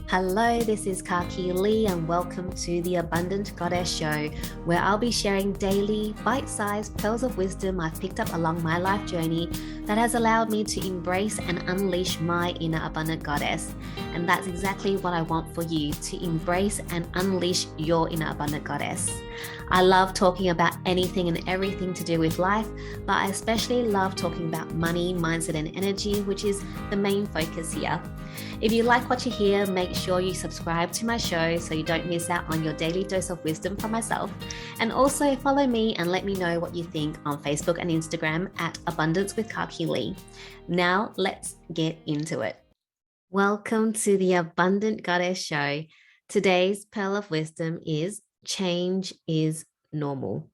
Hello, this is Kaki Lee, and welcome to the Abundant Goddess Show, where I'll be sharing daily, bite sized pearls of wisdom I've picked up along my life journey that has allowed me to embrace and unleash my inner abundant goddess. And that's exactly what I want for you, to embrace and unleash your inner abundant goddess. I love talking about anything and everything to do with life, but I especially love talking about money, mindset, and energy, which is the main focus here. If you like what you hear, make sure you subscribe to my show so you don't miss out on your daily dose of wisdom from myself. And also follow me and let me know what you think on Facebook and Instagram at Abundance with Kaki Lee. Now let's get into it. Welcome to the Abundant Goddess Show. Today's pearl of wisdom is change is normal.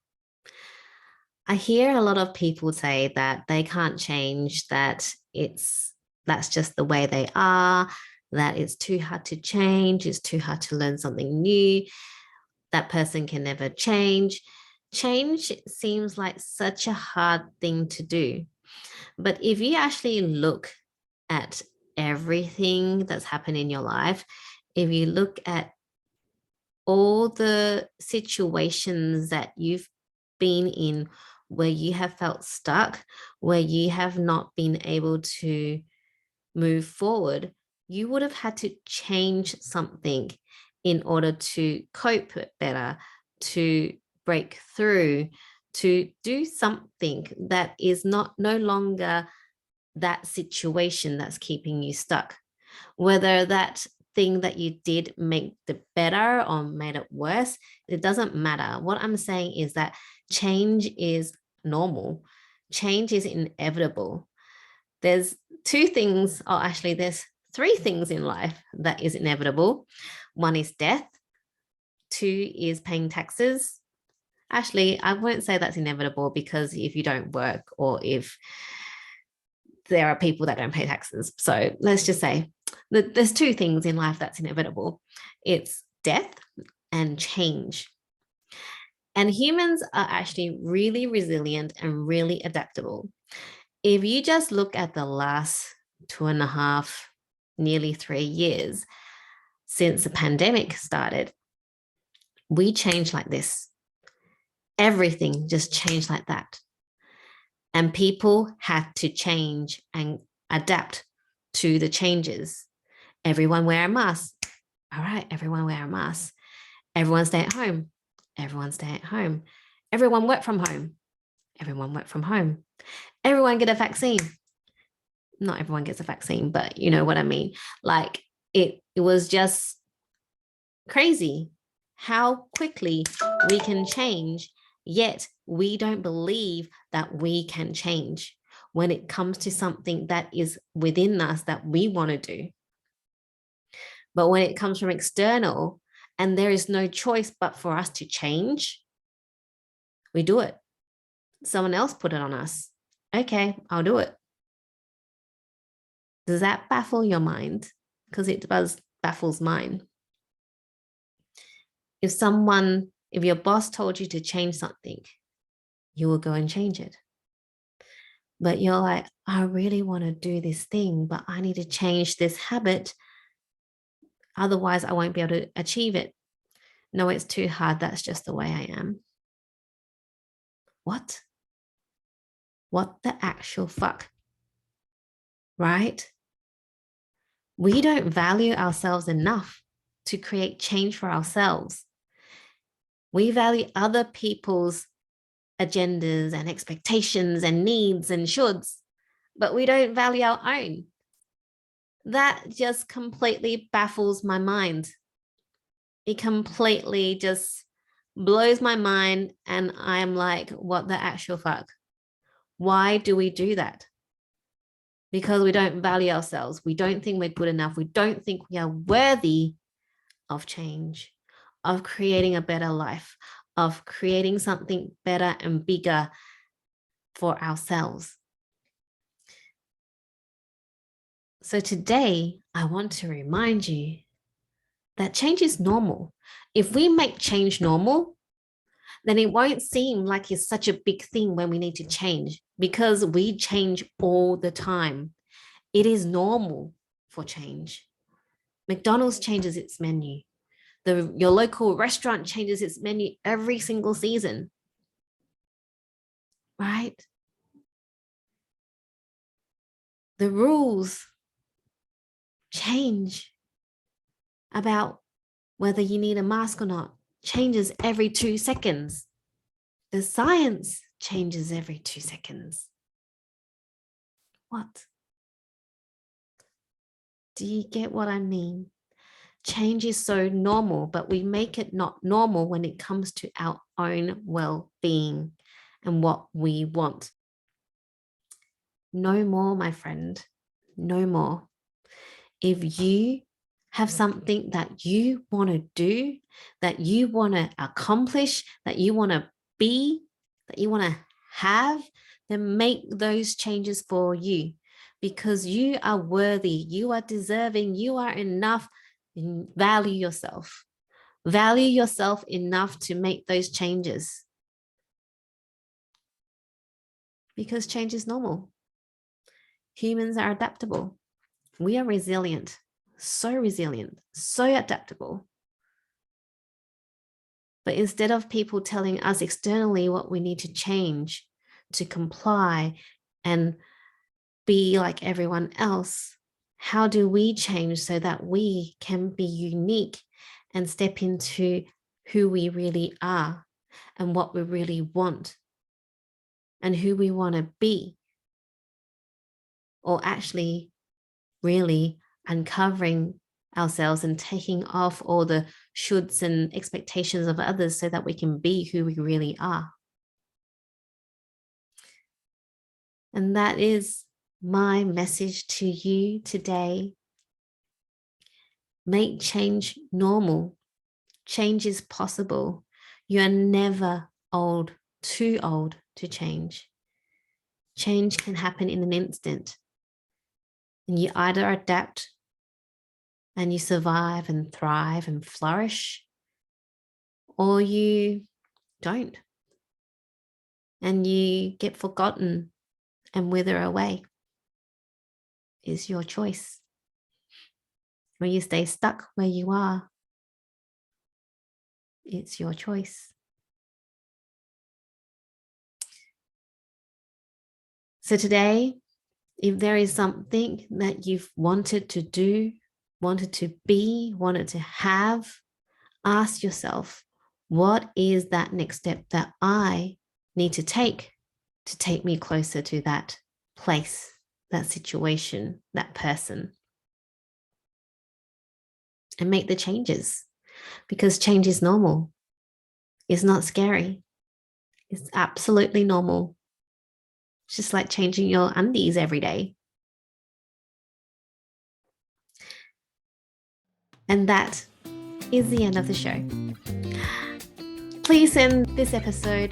I hear a lot of people say that they can't change, that's just the way they are, that it's too hard to change, it's too hard to learn something new, that person can never change. Change seems like such a hard thing to do. But if you actually look at everything that's happened in your life, if you look at all the situations that you've been in where you have felt stuck, where you have not been able to move forward, you would have had to change something in order to cope better, to break through, to do something that is no longer that situation that's keeping you stuck. Whether that thing that you did make it better or made it worse, it doesn't matter. What I'm saying is that change is normal. Change is inevitable. There's two things, or actually there's three things in life that is inevitable. One is death. Two is paying taxes. Actually, I won't say that's inevitable, because if you don't work or if there are people that don't pay taxes. So let's just say that there's two things in life that's inevitable. It's death and change. And humans are actually really resilient and really adaptable. If you just look at the last 2.5, nearly 3 years since the pandemic started, we changed like this. Everything just changed like that. And people had to change and adapt to the changes. Everyone wear a mask. All right, everyone wear a mask. Everyone stay at home. Everyone stay at home. Everyone work from home. Everyone work from home. Everyone get a vaccine. Not everyone gets a vaccine, but you know what I mean. Like it was just crazy how quickly we can change, yet we don't believe that we can change when it comes to something that is within us that we want to do. But when it comes from external and there is no choice but for us to change, we do it. Someone else put it on us. Okay, I'll do it. Does that baffle your mind? Because it baffles mine. If your boss told you to change something, you will go and change it. But you're like, I really want to do this thing, but I need to change this habit. Otherwise, I won't be able to achieve it. No, it's too hard. That's just the way I am. What? What the actual fuck? Right? We don't value ourselves enough to create change for ourselves. We value other people's agendas and expectations and needs and shoulds, but we don't value our own. That just completely baffles my mind. It completely just blows my mind. And I'm like, what the actual fuck? Why do we do that? Because we don't value ourselves. We don't think we're good enough. We don't think we are worthy of change, of creating a better life, of creating something better and bigger for ourselves. So today, I want to remind you that change is normal. If we make change normal, then it won't seem like it's such a big thing when we need to change, because we change all the time. It is normal for change. McDonald's changes its menu. Your local restaurant changes its menu every single season, right? The rules change about whether you need a mask or not, changes every 2 seconds. The science changes every 2 seconds. What? Do you get what I mean? Change is so normal, but we make it not normal when it comes to our own well-being and what we want. No more, my friend, no more. If you have something that you want to do, that you want to accomplish, that you want to be, that you want to have, then make those changes for you, because you are worthy, you are deserving, you are enough. Value yourself. Value yourself enough to make those changes, because change is normal. Humans are adaptable. We are resilient, so adaptable. But instead of people telling us externally what we need to change to comply and be like everyone else, how do we change so that we can be unique and step into who we really are and what we really want and who we want to be? Or actually really uncovering ourselves and taking off all the shoulds and expectations of others so that we can be who we really are. And that is my message to you today. Make change normal. Change is possible. You are never too old to change. Change can happen in an instant. And you either adapt and you survive and thrive and flourish, or you don't. And you get forgotten and wither away. It's your choice. Or you stay stuck where you are. It's your choice. So today, if there is something that you've wanted to do, wanted to be, wanted to have, ask yourself, what is that next step that I need to take me closer to that place, that situation, that person? And make the changes, because change is normal. It's not scary. It's absolutely normal. It's just like changing your undies every day. And that is the end of the show. Please send this episode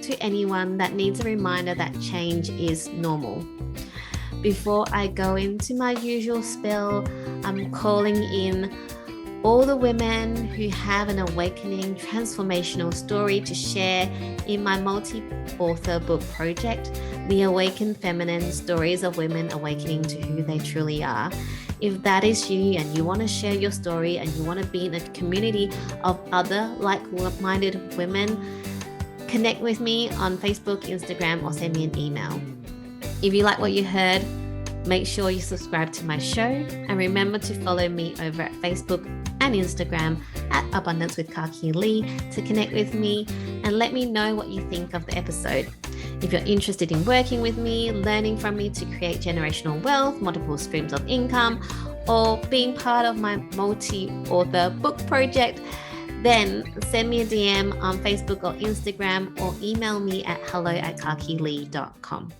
to anyone that needs a reminder that change is normal. Before I go into my usual spill, I'm calling in all the women who have an awakening, transformational story to share in my multi-author book project, The Awakened Feminine: Stories of Women Awakening to Who They Truly Are. If that is you and you want to share your story and you want to be in a community of other like-minded women, connect with me on Facebook, Instagram, or send me an email. If you like what you heard, make sure you subscribe to my show, and remember to follow me over at Facebook and Instagram at Abundance with Kaki Lee to connect with me and let me know what you think of the episode. If you're interested in working with me, learning from me to create generational wealth, multiple streams of income, or being part of my multi-author book project, then send me a DM on Facebook or Instagram, or email me at hello@kakilee.com.